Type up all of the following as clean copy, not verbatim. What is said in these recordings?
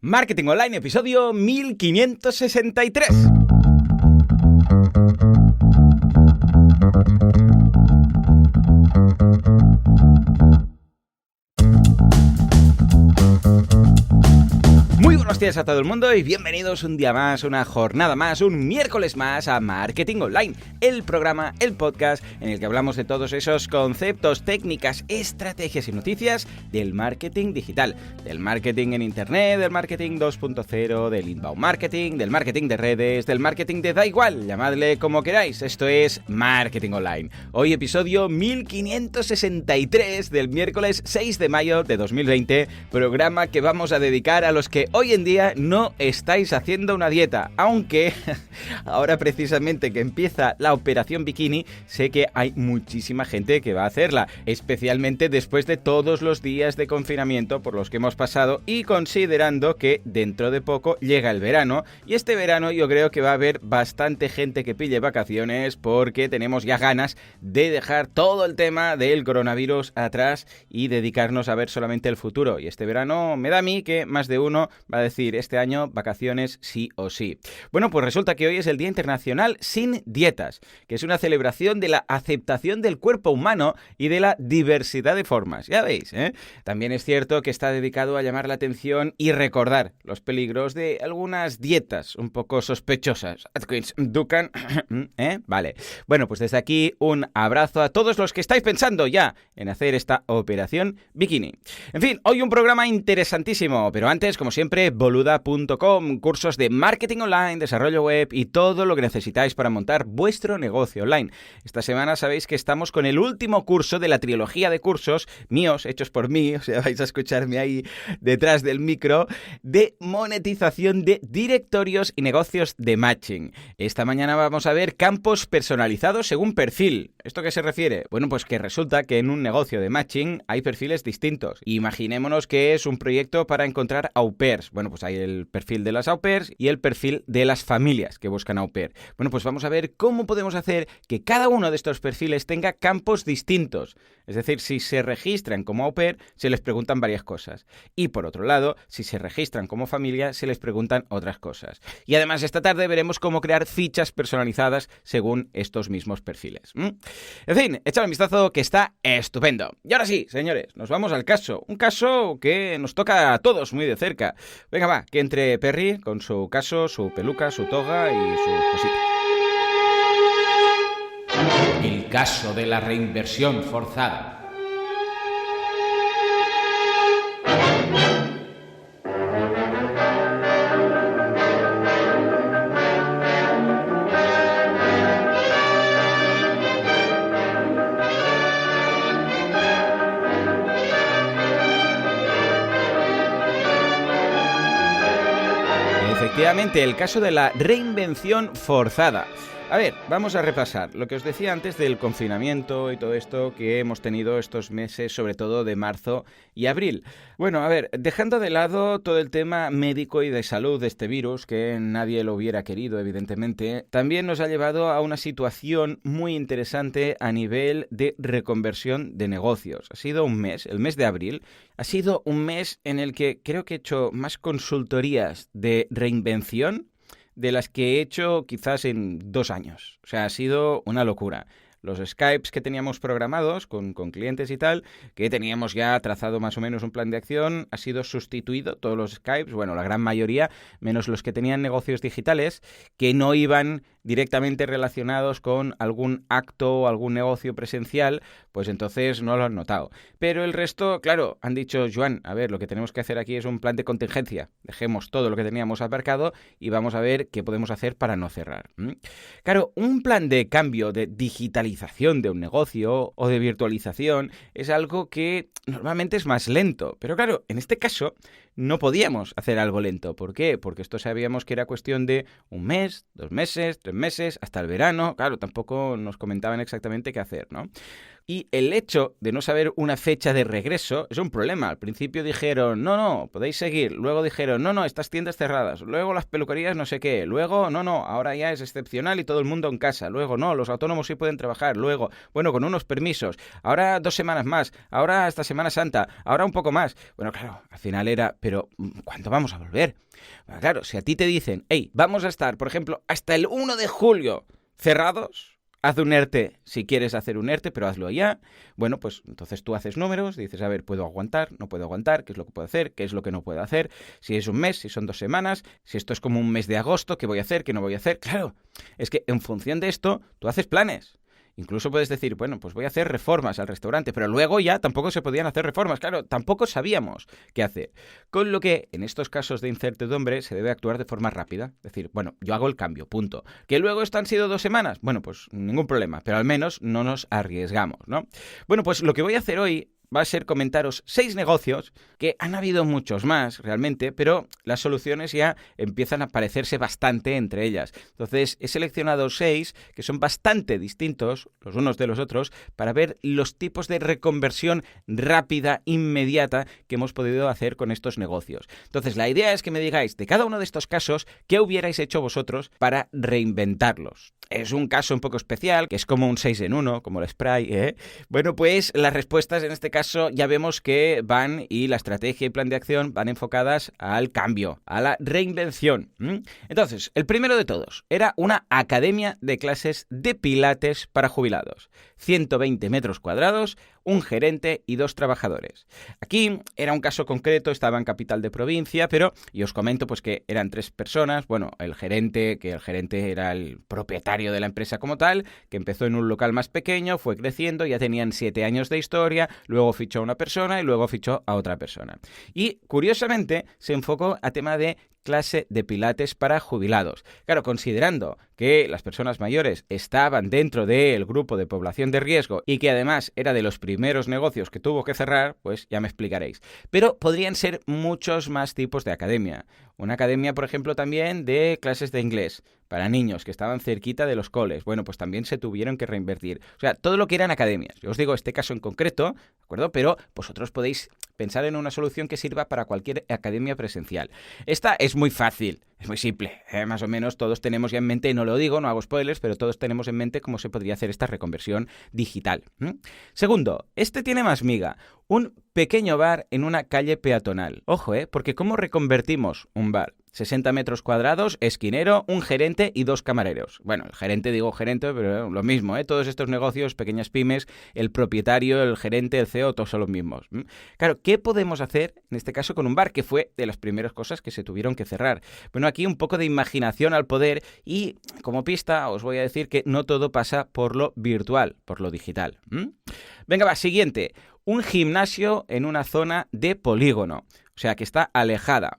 Marketing Online, episodio 1563. Muy buenos días a todo el mundo y bienvenidos un día más, una jornada más, un miércoles más a Marketing Online, el programa, el podcast en el que hablamos de todos esos conceptos, técnicas, estrategias y noticias del marketing digital, del marketing en internet, del marketing 2.0, del inbound marketing, del marketing de redes, del marketing de da igual, llamadle como queráis. Esto es Marketing Online. Hoy episodio 1563 del miércoles 6 de mayo de 2020, programa que vamos a dedicar a los que hoy en día no estáis haciendo una dieta, aunque ahora precisamente que empieza la operación bikini, sé que hay muchísima gente que va a hacerla, especialmente después de todos los días de confinamiento por los que hemos pasado y considerando que dentro de poco llega el verano, y este verano yo creo que va a haber bastante gente que pille vacaciones porque tenemos ya ganas de dejar todo el tema del coronavirus atrás y dedicarnos a ver solamente el futuro. Y este verano me da a mí que más de uno va a decir, este año vacaciones sí o sí. Bueno, pues resulta que hoy es el Día Internacional Sin Dietas, que es una celebración de la aceptación del cuerpo humano y de la diversidad de formas. Ya veis, ¿eh? También es cierto que está dedicado a llamar la atención y recordar los peligros de algunas dietas un poco sospechosas. Atkins, Dukan, ¿eh? Vale. Bueno, pues desde aquí un abrazo a todos los que estáis pensando ya en hacer esta operación bikini. En fin, hoy un programa interesantísimo, pero antes, como siempre, boluda.com, cursos de marketing online, desarrollo web y todo lo que necesitáis para montar vuestro negocio online. Esta semana sabéis que estamos con el último curso de la trilogía de cursos míos, hechos por mí, o sea, vais a escucharme ahí detrás del micro, de monetización de directorios y negocios de matching. Esta mañana vamos a ver campos personalizados según perfil. ¿Esto a qué se refiere? Bueno, pues que resulta que en un negocio de matching hay perfiles distintos. Imaginémonos que es un proyecto para encontrar au pairs. Bueno, pues hay el perfil de las au pairs y el perfil de las familias que buscan au pair. Bueno, pues vamos a ver cómo podemos hacer que cada uno de estos perfiles tenga campos distintos. Es decir, si se registran como au pair, se les preguntan varias cosas. Y por otro lado, si se registran como familia, se les preguntan otras cosas. Y además, esta tarde veremos cómo crear fichas personalizadas según estos mismos perfiles. En fin, echad un vistazo que está estupendo. Y ahora sí, señores, nos vamos al caso. Un caso que nos toca a todos muy de cerca. Venga, va, que entre Perry con su caso, su peluca, su toga y sus cositas. El caso de la reinversión forzada. Efectivamente, el caso de la reinvención forzada. A ver, vamos a repasar lo que os decía antes del confinamiento y todo esto que hemos tenido estos meses, sobre todo de marzo y abril. Bueno, a ver, dejando de lado todo el tema médico y de salud de este virus, que nadie lo hubiera querido, evidentemente, también nos ha llevado a una situación muy interesante a nivel de reconversión de negocios. Ha sido un mes, el mes de abril, ha sido un mes en el que creo que he hecho más consultorías de reinvención de las que he hecho quizás en 2 años. O sea, ha sido una locura. Los Skypes que teníamos programados con clientes y tal, que teníamos ya trazado más o menos un plan de acción, ha sido sustituido, todos los Skypes, bueno, la gran mayoría, menos los que tenían negocios digitales, que no iban directamente relacionados con algún acto o algún negocio presencial, pues entonces no lo han notado. Pero el resto, claro, han dicho, Joan, a ver, lo que tenemos que hacer aquí es un plan de contingencia. Dejemos todo lo que teníamos aparcado y vamos a ver qué podemos hacer para no cerrar. Claro, un plan de cambio, de digitalización de un negocio o de virtualización es algo que normalmente es más lento. Pero claro, en este caso no podíamos hacer algo lento. ¿Por qué? Porque esto sabíamos que era cuestión de 1 mes, 2 meses, 3 meses, hasta el verano. Claro, tampoco nos comentaban exactamente qué hacer, ¿no? Y el hecho de no saber una fecha de regreso es un problema. Al principio dijeron, no, podéis seguir. Luego dijeron, no, estas tiendas cerradas. Luego las peluquerías no sé qué. Luego, no, ahora ya es excepcional y todo el mundo en casa. Luego, no, los autónomos sí pueden trabajar. Luego, bueno, con unos permisos. Ahora 2 semanas más. Ahora hasta Semana Santa. Ahora un poco más. Bueno, claro, al final era, pero ¿cuándo vamos a volver? Bueno, claro, si a ti te dicen, hey, vamos a estar, por ejemplo, hasta el 1 de julio cerrados, haz un ERTE si quieres hacer un ERTE, pero hazlo ya. Bueno, pues entonces tú haces números, dices, a ver, ¿puedo aguantar? ¿No puedo aguantar? ¿Qué es lo que puedo hacer? ¿Qué es lo que no puedo hacer? Si es un mes, si son 2 semanas, si esto es como un mes de agosto, ¿qué voy a hacer? ¿Qué no voy a hacer? Claro, es que en función de esto, tú haces planes. Incluso puedes decir, bueno, pues voy a hacer reformas al restaurante, pero luego ya tampoco se podían hacer reformas. Claro, tampoco sabíamos qué hacer. Con lo que, en estos casos de incertidumbre, se debe actuar de forma rápida. Es decir, bueno, yo hago el cambio, punto. ¿Que luego esto han sido 2 semanas? Bueno, pues ningún problema, pero al menos no nos arriesgamos, ¿no? Bueno, pues lo que voy a hacer hoy va a ser comentaros 6 negocios, que han habido muchos más realmente, pero las soluciones ya empiezan a parecerse bastante entre ellas. Entonces he seleccionado 6 que son bastante distintos los unos de los otros para ver los tipos de reconversión rápida, inmediata que hemos podido hacer con estos negocios. Entonces la idea es que me digáis de cada uno de estos casos qué hubierais hecho vosotros para reinventarlos. Es un caso un poco especial, que es como un 6 en 1, como el spray, ¿eh? Bueno, pues las respuestas en este caso ya vemos que van, y la estrategia y plan de acción van enfocadas al cambio, a la reinvención. Entonces, el primero de todos era una academia de clases de pilates para jubilados. 120 metros cuadrados, un gerente y 2 trabajadores. Aquí era un caso concreto, estaba en capital de provincia, pero y os comento pues que eran 3 personas. Bueno, el gerente era el propietario de la empresa como tal, que empezó en un local más pequeño, fue creciendo, ya tenían 7 años de historia, luego fichó a una persona y luego fichó a otra persona. Y curiosamente se enfocó a tema de clase de pilates para jubilados. Claro, considerando que las personas mayores estaban dentro del grupo de población de riesgo y que además era de los primeros negocios que tuvo que cerrar, pues ya me explicaréis. Pero podrían ser muchos más tipos de academia. Una academia, por ejemplo, también de clases de inglés para niños que estaban cerquita de los coles. Bueno, pues también se tuvieron que reinvertir. O sea, todo lo que eran academias. Yo os digo este caso en concreto, ¿de acuerdo? Pero vosotros podéis pensar en una solución que sirva para cualquier academia presencial. Esta es muy fácil, es muy simple. Más o menos todos tenemos ya en mente, y no lo digo, no hago spoilers, pero todos tenemos en mente cómo se podría hacer esta reconversión digital. Segundo, este tiene más miga. Un pequeño bar en una calle peatonal. Ojo, porque ¿cómo reconvertimos un bar? 60 metros cuadrados, esquinero, un gerente y 2 camareros. Bueno, el gerente, pero lo mismo, todos estos negocios, pequeñas pymes, el propietario, el gerente, el CEO, todos son los mismos. Claro, ¿qué podemos hacer en este caso con un bar? Que fue de las primeras cosas que se tuvieron que cerrar. Bueno, aquí un poco de imaginación al poder, y como pista os voy a decir que no todo pasa por lo virtual, por lo digital. Venga, va, siguiente. Un gimnasio en una zona de polígono. O sea, que está alejada.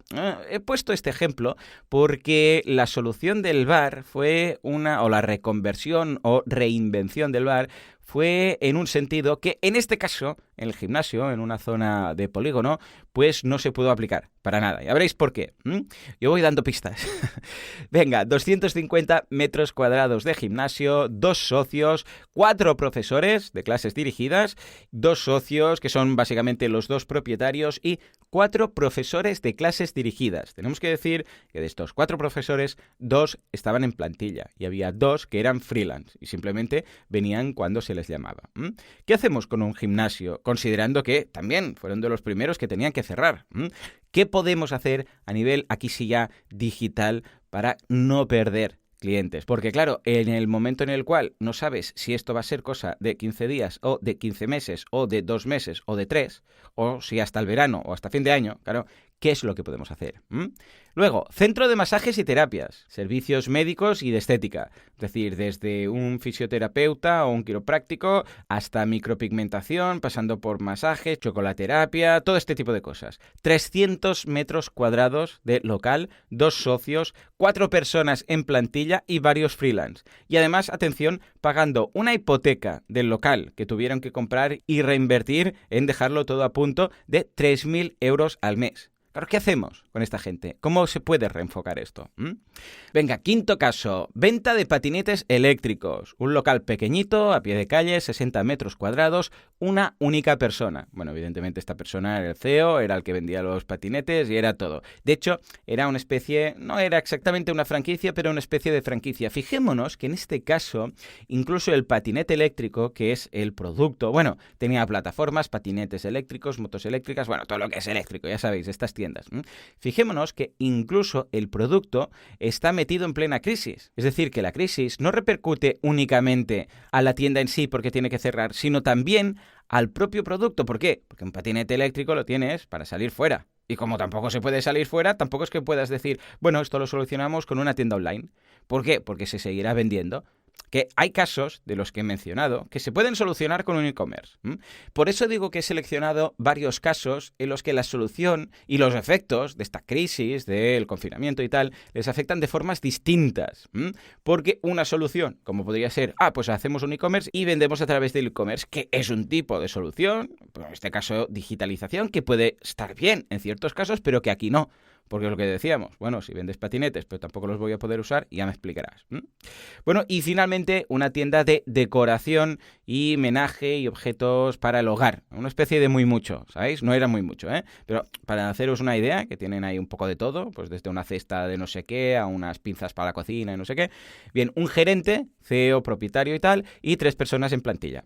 He puesto este ejemplo porque la solución del bar fue o la reconversión o reinvención del bar fue en un sentido que en este caso, en el gimnasio, en una zona de polígono, pues no se pudo aplicar para nada. Ya veréis por qué. Yo voy dando pistas. Venga, 250 metros cuadrados de gimnasio, 2 socios, 4 profesores de clases dirigidas, 2 socios que son básicamente los 2 propietarios y 4 profesores de clases dirigidas. Tenemos que decir que de estos 4 profesores, 2 estaban en plantilla y había 2 que eran freelance y simplemente venían cuando se les llamaba. ¿Qué hacemos con un gimnasio? Considerando que también fueron de los primeros que tenían que cerrar. ¿Qué podemos hacer a nivel, aquí sí ya, digital para no perder clientes? Porque claro, en el momento en el cual no sabes si esto va a ser cosa de 15 días o de 15 meses o de 2 meses o de 3, o si hasta el verano o hasta fin de año, claro, ¿qué es lo que podemos hacer? Luego, centro de masajes y terapias, servicios médicos y de estética. Es decir, desde un fisioterapeuta o un quiropráctico hasta micropigmentación, pasando por masajes, chocolaterapia, todo este tipo de cosas. 300 metros cuadrados de local, 2 socios, 4 personas en plantilla y varios freelance. Y además, atención, pagando una hipoteca del local que tuvieron que comprar y reinvertir en dejarlo todo a punto de 3.000 euros al mes. Claro, ¿qué hacemos con esta gente? ¿Cómo se puede reenfocar esto? Venga, quinto caso. Venta de patinetes eléctricos. Un local pequeñito, a pie de calle, 60 metros cuadrados, una única persona. Bueno, evidentemente esta persona era el CEO, era el que vendía los patinetes y era todo. De hecho, era una especie, no era exactamente una franquicia, pero una especie de franquicia. Fijémonos que en este caso, incluso el patinete eléctrico, que es el producto, bueno, tenía plataformas, patinetes eléctricos, motos eléctricas, bueno, todo lo que es eléctrico, ya sabéis, estas tiendas. Fijémonos que incluso el producto está metido en plena crisis. Es decir, que la crisis no repercute únicamente a la tienda en sí porque tiene que cerrar, sino también al propio producto. ¿Por qué? Porque un patinete eléctrico lo tienes para salir fuera. Y como tampoco se puede salir fuera, tampoco es que puedas decir, bueno, esto lo solucionamos con una tienda online. ¿Por qué? Porque se seguirá vendiendo. Que hay casos de los que he mencionado que se pueden solucionar con un e-commerce. Por eso digo que he seleccionado varios casos en los que la solución y los efectos de esta crisis, del confinamiento y tal, les afectan de formas distintas. Porque una solución, como podría ser, pues hacemos un e-commerce y vendemos a través del e-commerce, que es un tipo de solución, en este caso digitalización, que puede estar bien en ciertos casos, pero que aquí no. Porque es lo que decíamos, bueno, si vendes patinetes, pero tampoco los voy a poder usar, ya me explicarás. Bueno, y finalmente una tienda de decoración y menaje y objetos para el hogar. Una especie de muy mucho, ¿sabéis? No era muy mucho, ¿eh? Pero para haceros una idea, que tienen ahí un poco de todo, pues desde una cesta de no sé qué a unas pinzas para la cocina y no sé qué. Bien, un gerente, CEO, propietario y tal, y 3 personas en plantilla.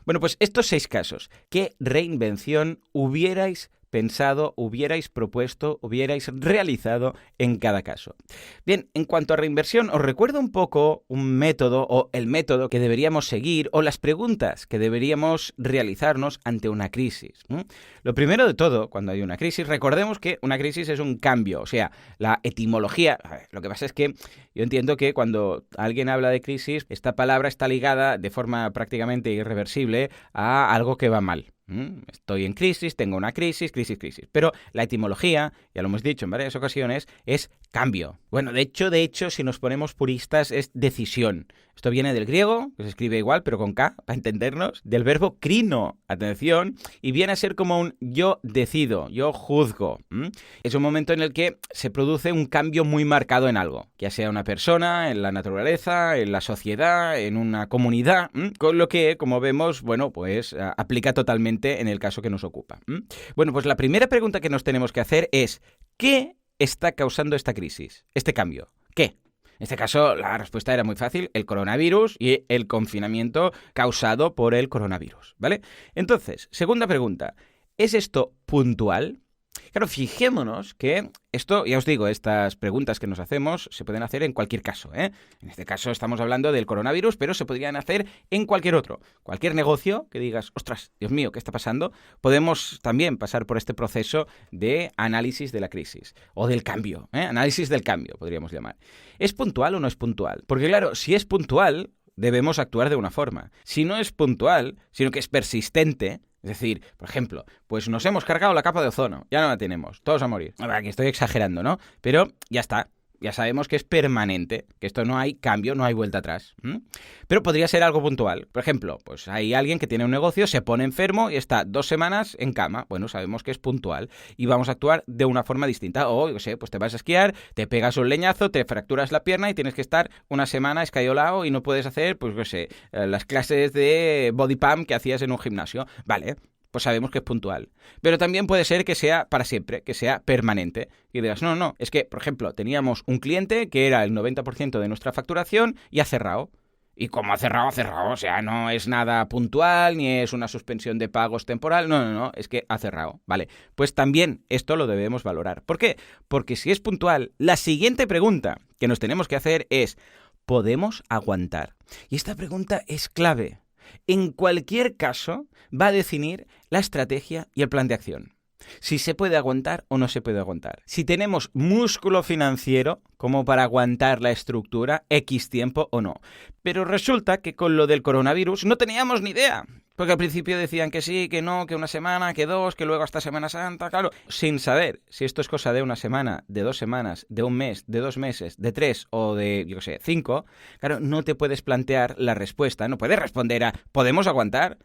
Bueno, pues estos 6 casos, ¿qué reinvención hubierais pensado, hubierais propuesto, hubierais realizado en cada caso? Bien, en cuanto a reinversión, os recuerdo un poco un método o el método que deberíamos seguir o las preguntas que deberíamos realizarnos ante una crisis. Lo primero de todo, cuando hay una crisis, recordemos que una crisis es un cambio, o sea, la etimología, lo que pasa es que yo entiendo que cuando alguien habla de crisis, esta palabra está ligada de forma prácticamente irreversible a algo que va mal. Estoy en crisis, tengo una crisis. Pero la etimología, ya lo hemos dicho en varias ocasiones, es cambio. Bueno, de hecho, si nos ponemos puristas, es decisión. Esto viene del griego, que se escribe igual, pero con K, para entendernos, del verbo crino, atención, y viene a ser como un yo decido, yo juzgo. Es un momento en el que se produce un cambio muy marcado en algo, ya sea una persona, en la naturaleza, en la sociedad, en una comunidad, con lo que, como vemos, bueno, pues aplica totalmente en el caso que nos ocupa. Bueno, pues la primera pregunta que nos tenemos que hacer es, ¿qué está causando esta crisis, este cambio? ¿Qué? En este caso, la respuesta era muy fácil, el coronavirus y el confinamiento causado por el coronavirus, ¿vale? Entonces, segunda pregunta, ¿es esto puntual? Claro, fijémonos que esto, ya os digo, estas preguntas que nos hacemos se pueden hacer en cualquier caso, ¿eh? En este caso estamos hablando del coronavirus, pero se podrían hacer en cualquier otro. Cualquier negocio que digas, ostras, Dios mío, ¿qué está pasando? Podemos también pasar por este proceso de análisis de la crisis o del cambio, ¿eh? Análisis del cambio, podríamos llamar. ¿Es puntual o no es puntual? Porque claro, si es puntual, debemos actuar de una forma. Si no es puntual, sino que es persistente, es decir, por ejemplo, pues nos hemos cargado la capa de ozono, ya no la tenemos, todos a morir. Aquí estoy exagerando, ¿no? Pero ya está, ya sabemos que es permanente, que esto no hay cambio, no hay vuelta atrás. Pero podría ser algo puntual. Por ejemplo, pues hay alguien que tiene un negocio, se pone enfermo y está 2 semanas en cama. Bueno, sabemos que es puntual y vamos a actuar de una forma distinta. O, yo sé, pues te vas a esquiar, te pegas un leñazo, te fracturas la pierna y tienes que estar una semana escayolado y no puedes hacer, pues yo sé, las clases de body pump que hacías en un gimnasio. Vale, pues sabemos que es puntual. Pero también puede ser que sea para siempre, que sea permanente. Y digas, no, es que, por ejemplo, teníamos un cliente que era el 90% de nuestra facturación y ha cerrado. Y como ha cerrado, o sea, no es nada puntual, ni es una suspensión de pagos temporal, no, es que ha cerrado, ¿vale? Pues también esto lo debemos valorar. ¿Por qué? Porque si es puntual, la siguiente pregunta que nos tenemos que hacer es, ¿podemos aguantar? Y esta pregunta es clave. En cualquier caso, va a definir la estrategia y el plan de acción. Si se puede aguantar o no se puede aguantar. Si tenemos músculo financiero como para aguantar la estructura X tiempo o no. Pero resulta que con lo del coronavirus no teníamos ni idea. Porque al principio decían que sí, que no, que una semana, que 2, que luego hasta Semana Santa, claro. Sin saber si esto es cosa de una semana, de 2 semanas, de un mes, de 2 meses, de 3 o de, 5, claro, no te puedes plantear la respuesta. No puedes responder a ¿podemos aguantar?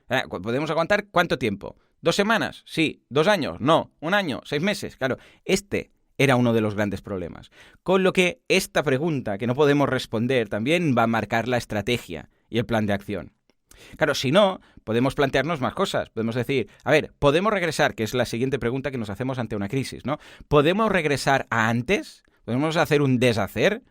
¿Podemos aguantar cuánto tiempo? ¿2 semanas? Sí. ¿2 años? No. ¿1 año? ¿6 meses? Claro, este era uno de los grandes problemas. Con lo que esta pregunta que no podemos responder también va a marcar la estrategia y el plan de acción. Claro, si no, podemos plantearnos más cosas. Podemos decir, a ver, ¿podemos regresar? Que es la siguiente pregunta que nos hacemos ante una crisis, ¿no? ¿Podemos regresar a antes? ¿Podemos hacer un deshacer?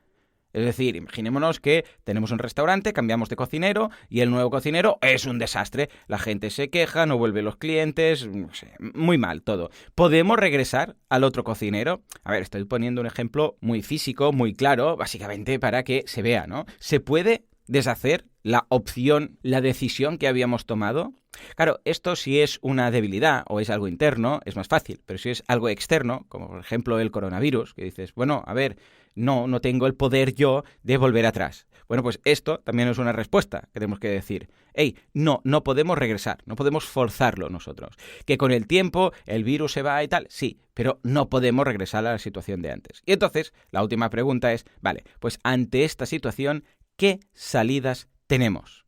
Es decir, imaginémonos que tenemos un restaurante, cambiamos de cocinero y el nuevo cocinero es un desastre. La gente se queja, no vuelven los clientes, no sé, muy mal todo. ¿Podemos regresar al otro cocinero? A ver, estoy poniendo un ejemplo muy físico, muy claro, básicamente para que se vea, ¿no? ¿Se puede deshacer la opción, la decisión que habíamos tomado? Claro, esto si es una debilidad o es algo interno, es más fácil, pero si es algo externo, como por ejemplo el coronavirus, que dices, bueno, a ver, no tengo el poder yo de volver atrás. Bueno, pues esto también es una respuesta que tenemos que decir. Hey, no podemos regresar, no podemos forzarlo nosotros. Que con el tiempo el virus se va y tal, sí, pero no podemos regresar a la situación de antes. Y entonces, la última pregunta es, vale, pues ante esta situación, ¿qué salidas tenemos?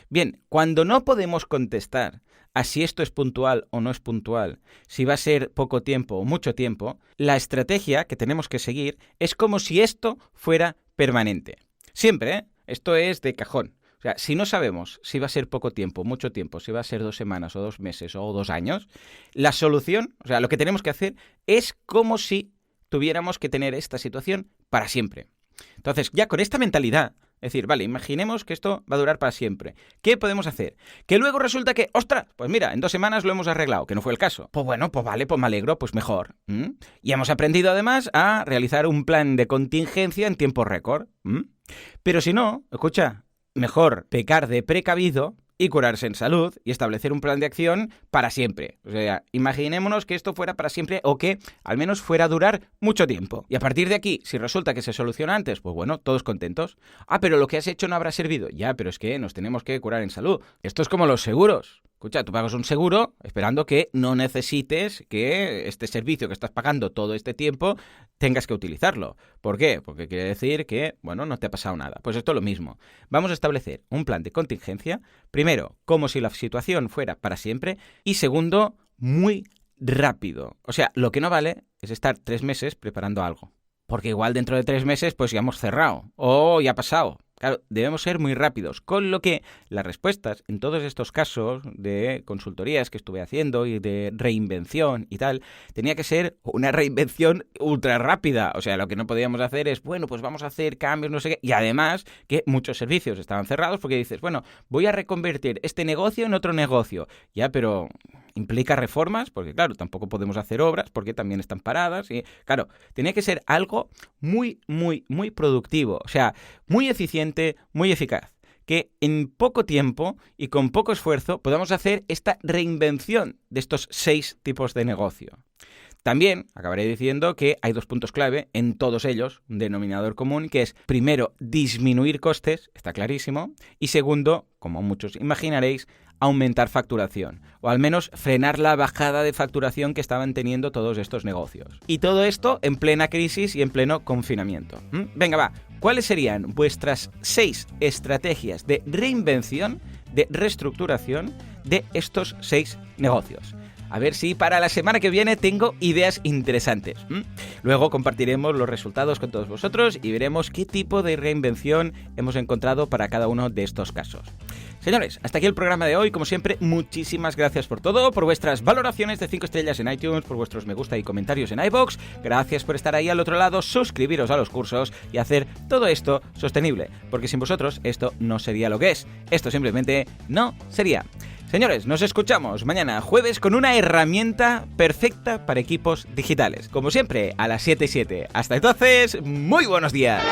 Bien, cuando no podemos contestar a si esto es puntual o no es puntual, si va a ser poco tiempo o mucho tiempo, la estrategia que tenemos que seguir es como si esto fuera permanente. Siempre, ¿eh? Esto es de cajón. O sea, si no sabemos si va a ser poco tiempo, mucho tiempo, si va a ser 2 semanas o 2 meses o 2 años, la solución, o sea, lo que tenemos que hacer es como si tuviéramos que tener esta situación para siempre. Entonces, ya con esta mentalidad, es decir, vale, imaginemos que esto va a durar para siempre. ¿Qué podemos hacer? Que luego resulta que, ¡ostras! Pues mira, en 2 semanas lo hemos arreglado, que no fue el caso. Pues bueno, pues vale, pues me alegro, pues mejor. Y hemos aprendido además a realizar un plan de contingencia en tiempo récord. Pero si no, escucha, mejor pecar de precavido y curarse en salud y establecer un plan de acción para siempre. O sea, imaginémonos que esto fuera para siempre o que al menos fuera a durar mucho tiempo. Y a partir de aquí, si resulta que se soluciona antes, pues bueno, todos contentos. Ah, pero lo que has hecho no habrá servido. Ya, pero es que nos tenemos que curar en salud. Esto es como los seguros. Escucha, tú pagas un seguro esperando que no necesites que este servicio que estás pagando todo este tiempo tengas que utilizarlo. ¿Por qué? Porque quiere decir que, bueno, no te ha pasado nada. Pues esto es lo mismo. Vamos a establecer un plan de contingencia. Primero, como si la situación fuera para siempre. Y segundo, muy rápido. O sea, lo que no vale es estar 3 meses preparando algo. Porque igual dentro de 3 meses pues ya hemos cerrado o ya ha pasado. Claro, debemos ser muy rápidos, con lo que las respuestas en todos estos casos de consultorías que estuve haciendo y de reinvención y tal, tenía que ser una reinvención ultra rápida. O sea, lo que no podíamos hacer es, bueno, pues vamos a hacer cambios, no sé qué. Y además que muchos servicios estaban cerrados porque dices, bueno, voy a reconvertir este negocio en otro negocio. Ya, pero implica reformas, porque claro, tampoco podemos hacer obras porque también están paradas. Y claro, tenía que ser algo muy, muy, muy productivo. O sea, muy eficiente, muy eficaz, que en poco tiempo y con poco esfuerzo podamos hacer esta reinvención de estos 6 tipos de negocio. También acabaré diciendo que hay 2 puntos clave en todos ellos, un denominador común, que es, primero, disminuir costes, está clarísimo, y segundo, como muchos imaginaréis, aumentar facturación, o al menos frenar la bajada de facturación que estaban teniendo todos estos negocios. Y todo esto en plena crisis y en pleno confinamiento. Venga, va, ¿cuáles serían vuestras 6 estrategias de reinvención, de reestructuración de estos 6 negocios? A ver si para la semana que viene tengo ideas interesantes. Luego compartiremos los resultados con todos vosotros y veremos qué tipo de reinvención hemos encontrado para cada uno de estos casos. Señores, hasta aquí el programa de hoy. Como siempre, muchísimas gracias por todo, por vuestras valoraciones de 5 estrellas en iTunes, por vuestros me gusta y comentarios en iVoox. Gracias por estar ahí al otro lado, suscribiros a los cursos y hacer todo esto sostenible. Porque sin vosotros esto no sería lo que es. Esto simplemente no sería. Señores, nos escuchamos mañana jueves con una herramienta perfecta para equipos digitales. Como siempre, a las 7:07. Hasta entonces, muy buenos días.